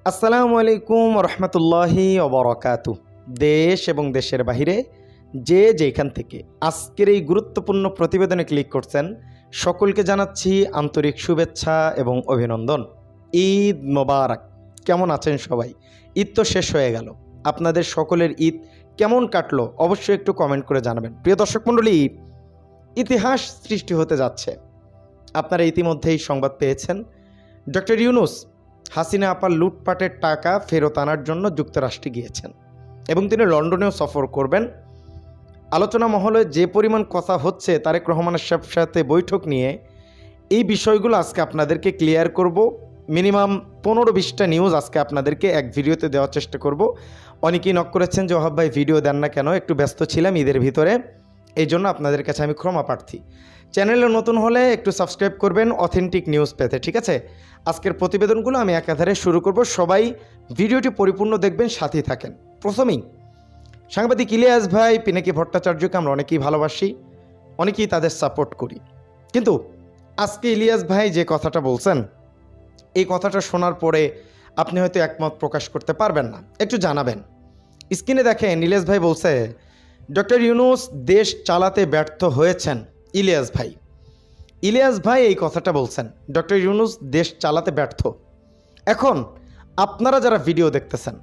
আসসালামু আলাইকুম রহমতুল্লাহি ওবরাকাতু। দেশ এবং দেশের বাহিরে যে যেখান থেকে আজকের এই গুরুত্বপূর্ণ প্রতিবেদনে ক্লিক করছেন সকলকে জানাচ্ছি আন্তরিক শুভেচ্ছা এবং অভিনন্দন। ঈদ মোবারক। কেমন আছেন সবাই? ঈদ তো শেষ হয়ে গেল, আপনাদের সকলের ঈদ কেমন কাটলো অবশ্যই একটু কমেন্ট করে জানাবেন। প্রিয় দর্শক মণ্ডলী, ইতিহাস সৃষ্টি হতে যাচ্ছে। আপনারা ইতিমধ্যেই সংবাদ পেয়েছেন, ডক্টর ইউনূস হাসিনা আপার লুটপাটের টাকা ফেরত আনার জন্য যুক্তরাষ্ট্রে গিয়েছেন এবং তিনি লন্ডনেও সফর করবেন। আলোচনা মহলে যে পরিমাণ কথা হচ্ছে তারেক রহমানের সাথে বৈঠক নিয়ে, এই বিষয়গুলো আজকে আপনাদেরকে ক্লিয়ার করব। মিনিমাম 15-20টা নিউজ আজকে আপনাদেরকে এক ভিডিওতে দেওয়ার চেষ্টা করব। অনেকেই নক করেছেন যে ওহাব ভাই ভিডিও দেন না কেন, একটু ব্যস্ত ছিলাম ঈদের ভিতরে, এই জন্য আপনাদের কাছে আমি ক্ষমা প্রার্থী। চ্যানেলে নতুন হলে একটু সাবস্ক্রাইব করবেন অথেন্টিক নিউজ পেতে, ঠিক আছে? আজকের প্রতিবেদনগুলো আমি একাধারে শুরু করব, সবাই ভিডিওটি পরিপূর্ণ দেখবেন, সাথেই থাকেন। প্রথমেই সাংবাদিক ইলিয়াস ভাই, পিনাকি ভট্টাচার্যকে আমরা অনেকেই ভালোবাসি, অনেকেই তাদের সাপোর্ট করি, কিন্তু আজকে ইলিয়াস ভাই যে কথাটা বলছেন, এই কথাটা শোনার পরে আপনি হয়তো একমত প্রকাশ করতে পারবেন না, একটু জানাবেন। স্ক্রিনে দেখেন ইলিয়াস ভাই বলছে ডক্টর ইউনূস দেশ চালাতে ব্যর্থ হয়েছেন। ইলিয়াস ভাই এই কথাটা বলছেন, ডক্টর ইউনূস দেশ চালাতে ব্যর্থ। এখন আপনারা যারা ভিডিও দেখতেছেন,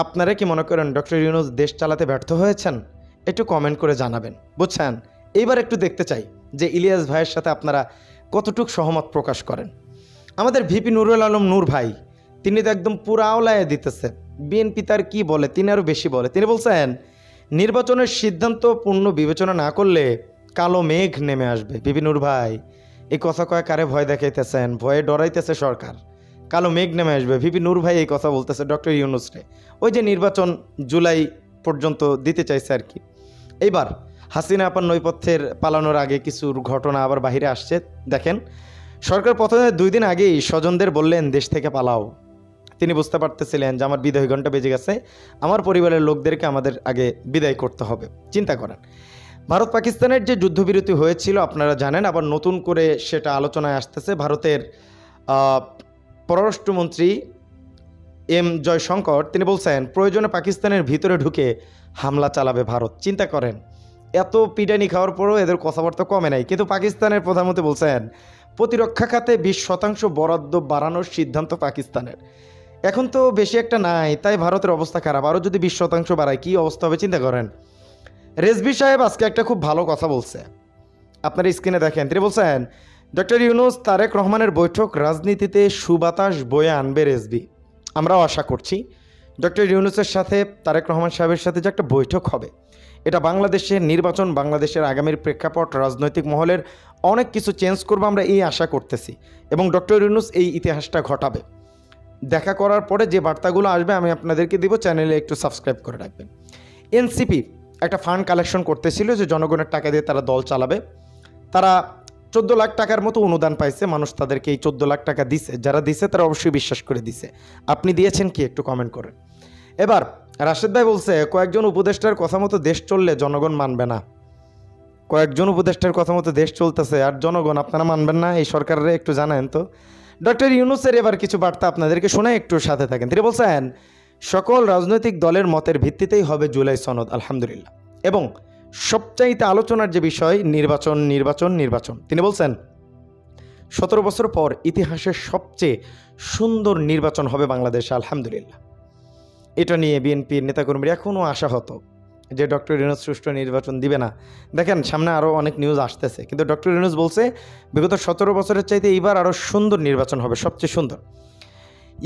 আপনারা কি মনে করেন ডক্টর ইউনূস দেশ চালাতে ব্যর্থ হয়েছেন? একটু কমেন্ট করে জানাবেন, বুঝছেন? এইবার একটু দেখতে চাই যে ইলিয়াস ভাইয়ের সাথে আপনারা কতটুকু সহমত প্রকাশ করেন। আমাদের ভিপি নুরুল আলম নূর ভাই, তিনি তো একদম পুরা আওলায় দিতেছে। বিএনপি তার কি বলে, তিনি আরও বেশি বলে। তিনি বলছেন নির্বাচনের সিদ্ধান্ত পূর্ণ বিবেচনা না করলে কালো মেঘ নেমে আসবে। ভিপি নূর ভাই এই কথা কয়ে কারে ভয় দেখাইতেছেন? ভয়ে ডরাইতেছে সরকার, কালো মেঘ নেমে আসবে। ভিপি নূর ভাই এই কথা বলতেছে ডক্টর ইউনূসরে, ওই যে নির্বাচন জুলাই পর্যন্ত দিতে চাইছে আর কি। এইবার হাসিনা আপার নৈপথ্যের পালানোর আগে কিছু ঘটনা আবার বাহিরে আসছে। দেখেন, সরকার প্রথমে 2 দিন আগেই স্বজনদের বললেন দেশ থেকে পালাও। তিনি বুঝতে পারতেছিলেন যে আমার বিদায় ঘন্টা বেজে গেছে, আমার পরিবারের লোকদেরকে আমাদের আগে বিদায় করতে হবে। চিন্তা করেন, ভারত পাকিস্তানের যে যুদ্ধবিরতি হয়েছিল আপনারা জানেন, আবার নতুন করে সেটা আলোচনায় আসতেছে। ভারতের পররাষ্ট্রমন্ত্রী এম জয়শঙ্কর তিনি বলছেন প্রয়োজনে পাকিস্তানের ভিতরে ঢুকে হামলা চালাবে ভারত। চিন্তা করেন, এত পিটানি খাওয়ার পরও এদের কথাবার্তা কমে নাই, কিন্তু পাকিস্তানের প্রধানমন্ত্রী বলছেন প্রতিরক্ষা খাতে 20% বরাদ্দ বাড়ানোর সিদ্ধান্ত পাকিস্তানের। এখন তো বেশি একটা নাই, তাই ভারতের অবস্থা খারাপ। আরও যদি 20% বাড়ায় কী অবস্থা হবে চিন্তা করেন। রেজভী সাহেব আজকে একটা খুব ভালো কথা বলছে, আপনার স্ক্রিনে দেখেন। তিনি বলছেন ডক্টর ইউনূস তারেক রহমানের বৈঠক রাজনীতিতে সুবাতাস বয়ে আনবে রেজভী। আমরাও আশা করছি ডক্টর ইউনূসের সাথে তারেক রহমান সাহেবের সাথে যে একটা বৈঠক হবে, এটা বাংলাদেশের নির্বাচন, বাংলাদেশের আগামীর প্রেক্ষাপট, রাজনৈতিক মহলের অনেক কিছু চেঞ্জ করবে, আমরা এই আশা করতেছি। এবং ডক্টর ইউনূস এই ইতিহাসটা ঘটাবে। দেখা করার পরে যে বার্তাগুলো আসবে আমি আপনাদেরকে দিব, চ্যানেলে একটু সাবস্ক্রাইব করে রাখবেন। এনসিপি একটা ফান্ড কালেকশন করতেছিল যে জনগণের টাকা দিয়ে তারা দল চালাবে। তারা 14 লাখ টাকার মতো অনুদান পাইছে, মানুষ তাদেরকে এই 14 লাখ টাকা দিছে। যারা দিছে তারা অবশ্যই বিশ্বাস করে দিছে। আপনি দিয়েছেন কি একটু কমেন্ট করেন। এবার রাশেদ ভাই বলছে কয়েকজন উপদেষ্টার কথা মতো দেশ চললে জনগণ মানবে না। কয়েকজন উপদেষ্টার কথা মতো দেশ চলতেছে আর জনগণ আপনারা মানবেন না, এই সরকারের একটু জানেন তো। ডক্টর ইউনূসের এবার কিছু বার্তা আপনাদেরকে শোনায়, একটু সাথে থাকেন। তিনি বলছেন সকল রাজনৈতিক দলের মতের ভিত্তিতেই হবে জুলাই সনদ, আলহামদুলিল্লাহ। এবং সবচাইতে আলোচনার যে বিষয় নির্বাচন নির্বাচন নির্বাচন। তিনি বলছেন 17 বছর পর ইতিহাসের সবচেয়ে সুন্দর নির্বাচন হবে বাংলাদেশে, আলহামদুলিল্লাহ। এটা নিয়ে বিএনপির নেতাকর্মীরা এখনও আশাহত যে ডক্টর ইউনূস সুষ্ঠু নির্বাচন দিবে না। দেখেন সামনে আরও অনেক নিউজ আসতেছে, কিন্তু ডক্টর ইউনূস বলছে বিগত 17 বছরের চাইতে এইবার আরও সুন্দর নির্বাচন হবে, সবচেয়ে সুন্দর।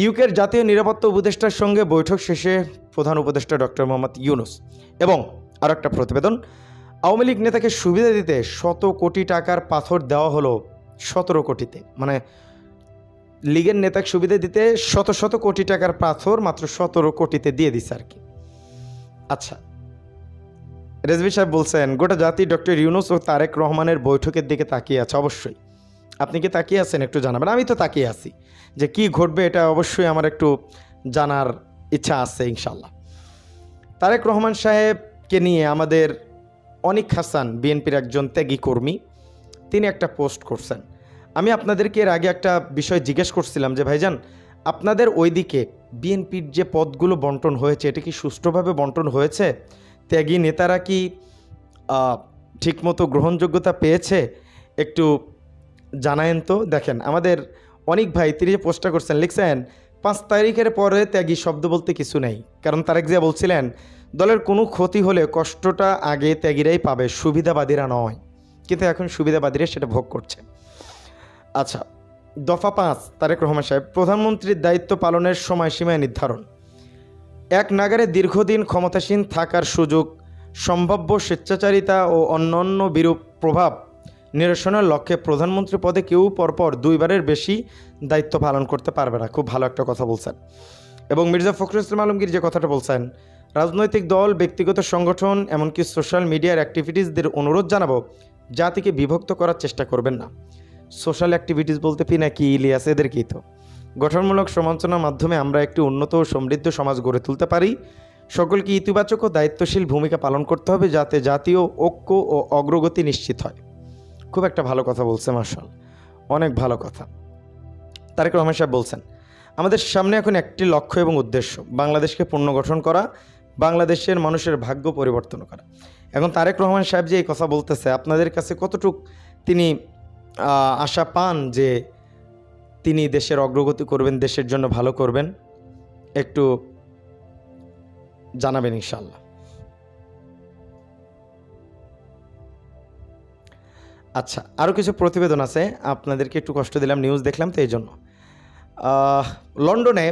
ইউকের জাতীয় নিরাপত্তা উপদেষ্টার সঙ্গে বৈঠক শেষে প্রধান উপদেষ্টা ডক্টর মোহাম্মদ ইউনূস। এবং আরও একটা প্রতিবেদন, আওয়ামী লীগ নেতাকে সুবিধা দিতে 100 কোটি টাকার পাথর দেওয়া হলো 17 কোটিতে। মানে লীগের নেতাকে সুবিধা দিতে শত কোটি টাকার পাথর মাত্র 17 কোটিতে দিয়ে দিছে আর কি। আচ্ছা, রেজভী সাহেব বলছেন গোটা জাতি ডক্টর ইউনূস ও তারেক রহমানের বৈঠকের দিকে তাকিয়ে আছে। অবশ্যই আপনি কি তাকিয়ে আছেন একটু জানাবেন। আমি তো তাকিয়ে আছি, যে কি ঘটবে এটা অবশ্যই আমার একটু জানার ইচ্ছা আছে ইনশাল্লাহ। তারেক রহমান সাহেবকে নিয়ে আমাদের অনিক হাসান, বিএনপির একজন ত্যাগী কর্মী, তিনি একটা পোস্ট করছেন। আমি আপনাদেরকে এর আগে একটা বিষয় জিজ্ঞেস করছিলাম যে ভাইজান আপনাদের ওইদিকে বিএনপির যে পদগুলো বন্টন হয়েছে এটা কি সুষ্ঠুভাবে বন্টন হয়েছে? ত্যাগী নেতারা কি ঠিকমতো গ্রহণযোগ্যতা পেয়েছে? একটু জানায়েন তো। দেখেন আমাদের অনেক ভাই তিনি যে পোস্টটা করছেন লিখছেন 5 তারিখের পরে ত্যাগী শব্দ বলতে কিছু নেই, কারণ তারেক জিয়া বলছিলেন দলের কোনো ক্ষতি হলে কষ্টটা আগে ত্যাগীরাই পাবে, সুবিধাবাদীরা নয়। কিন্তু এখন সুবিধাবাদীরা সেটা ভোগ করছে। আচ্ছা, দফা 5 তারেক রহমান সাহেব, প্রধানমন্ত্রীর দায়িত্ব পালনের সময়সীমা নির্ধারণ। এক নাগারে দীর্ঘদিন ক্ষমতাসীন থাকার সুযোগ, সম্ভাব্য স্বেচ্ছাচারিতা ও অন্যান্য বিরূপ প্রভাব নিরসনের লক্ষ্যে প্রধানমন্ত্রী পদে কেউ পরপর 2 বারের বেশি দায়িত্ব পালন করতে পারবে না। খুব ভালো একটা কথা বলছেন। এবং মির্জা ফখরুল ইসলাম আলমগীর যে কথাটা বলছেন, রাজনৈতিক দল, ব্যক্তিগত সংগঠন, এমনকি সোশ্যাল মিডিয়ার অ্যাক্টিভিটিসদের অনুরোধ জানাবো জাতিকে বিভক্ত করার চেষ্টা করবেন না। সোশ্যাল অ্যাক্টিভিটিস বলতে পিনাকি, ইলিয়াস এদেরকেই তো। গঠনমূলক সমালোচনার মাধ্যমে আমরা একটি উন্নত ও সমৃদ্ধ সমাজ গড়ে তুলতে পারি। সকলকে ইতিবাচক ও দায়িত্বশীল ভূমিকা পালন করতে হবে যাতে জাতীয় ঐক্য ও অগ্রগতি নিশ্চিত হয়। খুব একটা ভালো কথা বলছে মাশাআল্লাহ, অনেক ভালো কথা। তারেক রহমান সাহেব বলছেন আমাদের সামনে এখন একটি লক্ষ্য এবং উদ্দেশ্য, বাংলাদেশকে পুনর্গঠন করা, বাংলাদেশের মানুষের ভাগ্য পরিবর্তন করা। এখন তারেক রহমান সাহেব যে এই কথা বলতেছে, আপনাদের কাছে কতটুক তিনি আশা পান যে তিনি দেশের অগ্রগতি করবেন, দেশের জন্য ভালো করবেন, একটু জানাবেন ইনশাআল্লাহ। আচ্ছা, আরও কিছু প্রতিবেদন আছে, আপনাদেরকে একটু কষ্ট দিলাম, নিউজ দেখলাম তো এই জন্য। লন্ডনে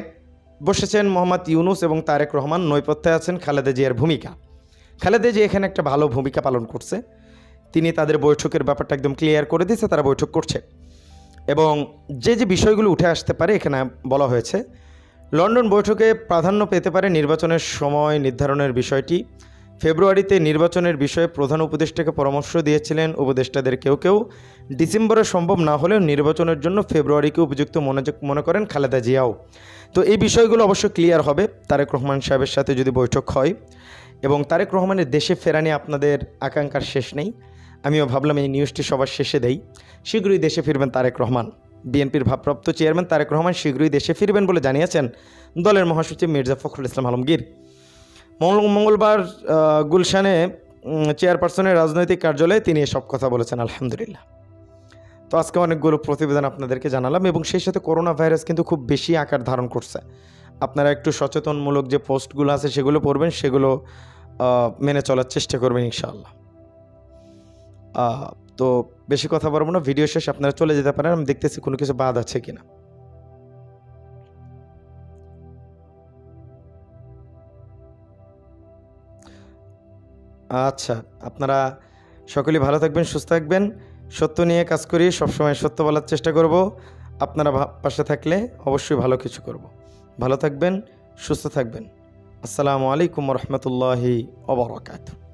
বসেছেন মোহাম্মদ ইউনুস এবং তারেক রহমান, নৈপথ্যে আছেন খালেদা জিয়ার ভূমিকা। খালেদা জিয়া এখানে একটা ভালো ভূমিকা পালন করছে, তিনি তাদের বৈঠকের ব্যাপারটা একদম ক্লিয়ার করে দিয়েছে, তারা বৈঠক করছে। এবং যে যে বিষয়গুলো উঠে আসতে পারে এখানে বলা হয়েছে, লন্ডন বৈঠকে প্রাধান্য পেতে পারে নির্বাচনের সময় নির্ধারণের বিষয়টি। ফেব্রুয়ারিতে নির্বাচনের বিষয়ে প্রধান উপদেষ্টাকে পরামর্শ দিয়েছিলেন উপদেষ্টাদের কেউ কেউ। ডিসেম্বরে সম্ভব না হলেও নির্বাচনের জন্য ফেব্রুয়ারিকে উপযুক্ত মনে করেন খালেদা জিয়াও। তো এই বিষয়গুলো অবশ্যই ক্লিয়ার হবে তারেক রহমান সাহেবের সাথে যদি বৈঠক হয়। এবং তারেক রহমানের দেশে ফেরা নিয়ে আপনাদের আকাঙ্ক্ষার শেষ নেই। আমিও ভাবলাম এই নিউজটি সবার শেষে দেই। শীঘ্রই দেশে ফিরবেন তারেক রহমান। বিএনপির ভারপ্রাপ্ত চেয়ারম্যান তারেক রহমান শীঘ্রই দেশে ফিরবেন বলে জানিয়েছেন দলের মহাসচিব মির্জা ফখরুল ইসলাম আলমগীর। মঙ্গলবার গুলশানে চেয়ারপারসনের রাজনৈতিক কার্যালয়ে তিনি এসব কথা বলেছেন। আলহামদুলিল্লাহ। তো আজকে অনেকগুলো প্রতিবেদন আপনাদেরকে জানালাম এবং সেই সাথে করোনা ভাইরাস কিন্তু খুব বেশি আকার ধারণ করছে। আপনারা একটু সচেতনমূলক যে পোস্টগুলো আছে সেগুলো পড়বেন, সেগুলো মেনে চলার চেষ্টা করবেন ইনশাআল্লাহ। তো বেশি কথা বলবো না, ভিডিও শেষ, আপনারা চলে যেতে পারেন। আমি দেখতেছি কোনো কিছু বাদ আছে কিনা। আচ্ছা, আপনারা সকলেই ভালো থাকবেন, সুস্থ থাকবেন। সত্য নিয়ে কাজ করি, সবসময় সত্য বলার চেষ্টা করব। আপনারা পাশে থাকলে অবশ্যই ভালো কিছু করব। ভালো থাকবেন, সুস্থ থাকবেন। আসসালামু আলাইকুম ওয়া রাহমাতুল্লাহি ওয়া বারাকাতুহু।